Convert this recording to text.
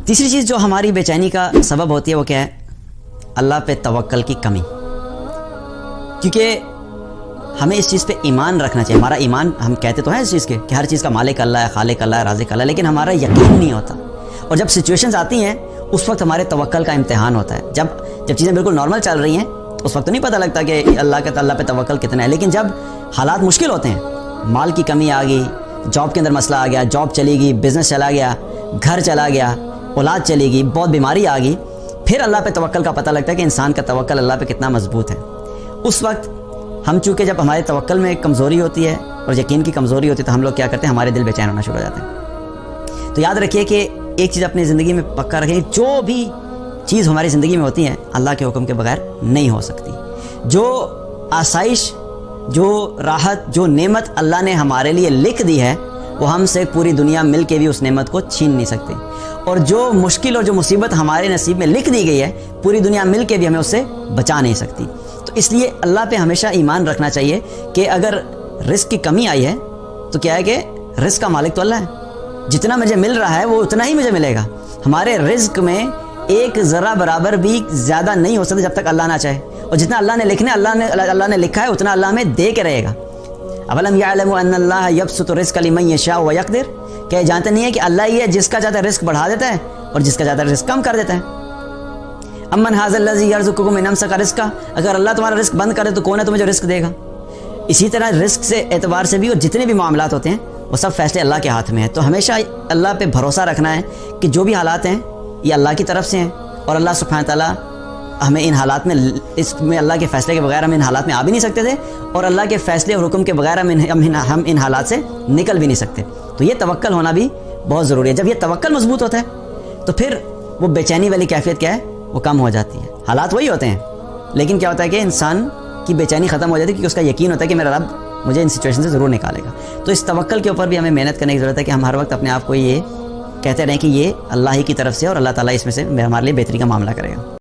تیسری چیز جو ہماری بے چینی کا سبب ہوتی ہے وہ کیا ہے؟ اللہ پہ توکل کی کمی. کیونکہ ہمیں اس چیز پہ ایمان رکھنا چاہیے. ہمارا ایمان، ہم کہتے تو ہیں اس چیز کے کہ ہر چیز کا مالک اللہ ہے، خالق اللہ ہے، رازق اللہ ہے، لیکن ہمارا یقین نہیں ہوتا. اور جب سچویشنز آتی ہیں اس وقت ہمارے توکل کا امتحان ہوتا ہے. جب چیزیں بالکل نارمل چل رہی ہیں اس وقت تو نہیں پتہ لگتا کہ اللہ پہ توکل کتنا ہے. لیکن جب حالات مشکل ہوتے ہیں، مال کی کمی آ گئی، جاب کے اندر مسئلہ آ گیا، جاب چلی گئی، بزنس چلا گیا، گھر چلا گیا، اولاد چلی گئی، بہت بیماری آ گئی، پھر اللہ پہ توکل کا پتہ لگتا ہے کہ انسان کا توکل اللہ پہ کتنا مضبوط ہے. اس وقت ہم چونکہ جب ہمارے توکل میں کمزوری ہوتی ہے اور یقین کی کمزوری ہوتی ہے تو ہم لوگ کیا کرتے ہیں؟ ہمارے دل بے چین ہونا شروع ہو جاتے ہیں. تو یاد رکھیے کہ ایک چیز اپنی زندگی میں پکا رکھیں، جو بھی چیز ہماری زندگی میں ہوتی ہے اللہ کے حکم کے بغیر نہیں ہو سکتی. جو آسائش، جو راحت، جو نعمت اللہ نے ہمارے لیے لکھ دی ہے وہ ہم سے پوری دنیا مل کے بھی اس نعمت کو چھین نہیں سکتے. اور جو مشکل اور جو مصیبت ہمارے نصیب میں لکھ دی گئی ہے پوری دنیا مل کے بھی ہمیں اس سے بچا نہیں سکتی. تو اس لیے اللہ پہ ہمیشہ ایمان رکھنا چاہیے کہ اگر رزق کی کمی آئی ہے تو کیا ہے کہ رزق کا مالک تو اللہ ہے. جتنا مجھے مل رہا ہے وہ اتنا ہی مجھے ملے گا. ہمارے رزق میں ایک ذرہ برابر بھی زیادہ نہیں ہو سکتا جب تک اللہ نہ چاہے. اور جتنا اللہ نے لکھنا اللہ نے لکھا ہے اتنا اللہ ہمیں دے کے رہے گا. اولم یعلموا ان اللہ یبسط الرزق لمن یشاء ویقدر، کہ جانتے نہیں ہے کہ اللہ ہی ہے جس کا چاہتا ہے رزق بڑھا دیتا ہے اور جس کا چاہتا ہے رزق کم کر دیتا ہے. امن ھذا الذی یرزقکم من امسک رزقا، اگر اللہ تمہارا رزق بند کرے تو کون ہے تمہیں جو رزق دے گا؟ اسی طرح رزق سے اعتبار سے بھی اور جتنے بھی معاملات ہوتے ہیں وہ سب فیصلے اللہ کے ہاتھ میں ہیں. تو ہمیشہ اللہ پہ بھروسہ رکھنا ہے کہ جو بھی حالات ہیں یہ اللہ کی طرف سے ہیں اور اللہ سبحانہ تعالیٰ ہمیں ان حالات میں، اس میں اللہ کے فیصلے کے بغیر ہم ان حالات میں آ بھی نہیں سکتے تھے اور اللہ کے فیصلے اور حکم کے بغیر ہم ان حالات سے نکل بھی نہیں سکتے. تو یہ توکل ہونا بھی بہت ضروری ہے. جب یہ توکل مضبوط ہوتا ہے تو پھر وہ بے چینی والی کیفیت کیا ہے؟ وہ کم ہو جاتی ہے. حالات وہی ہوتے ہیں لیکن کیا ہوتا ہے کہ انسان کی بے چینی ختم ہو جاتی ہے کیونکہ اس کا یقین ہوتا ہے کہ میرا رب مجھے ان سچویشن سے ضرور نکالے گا. تو اس توکل کے اوپر بھی ہمیں محنت کرنے کی ضرورت ہے کہ ہم ہر وقت اپنے آپ کو یہ کہتے رہیں کہ یہ اللہ ہی کی طرف سے اور اللہ تعالیٰ اس میں سے ہمارے لیے بہتری کا معاملہ کرے گا.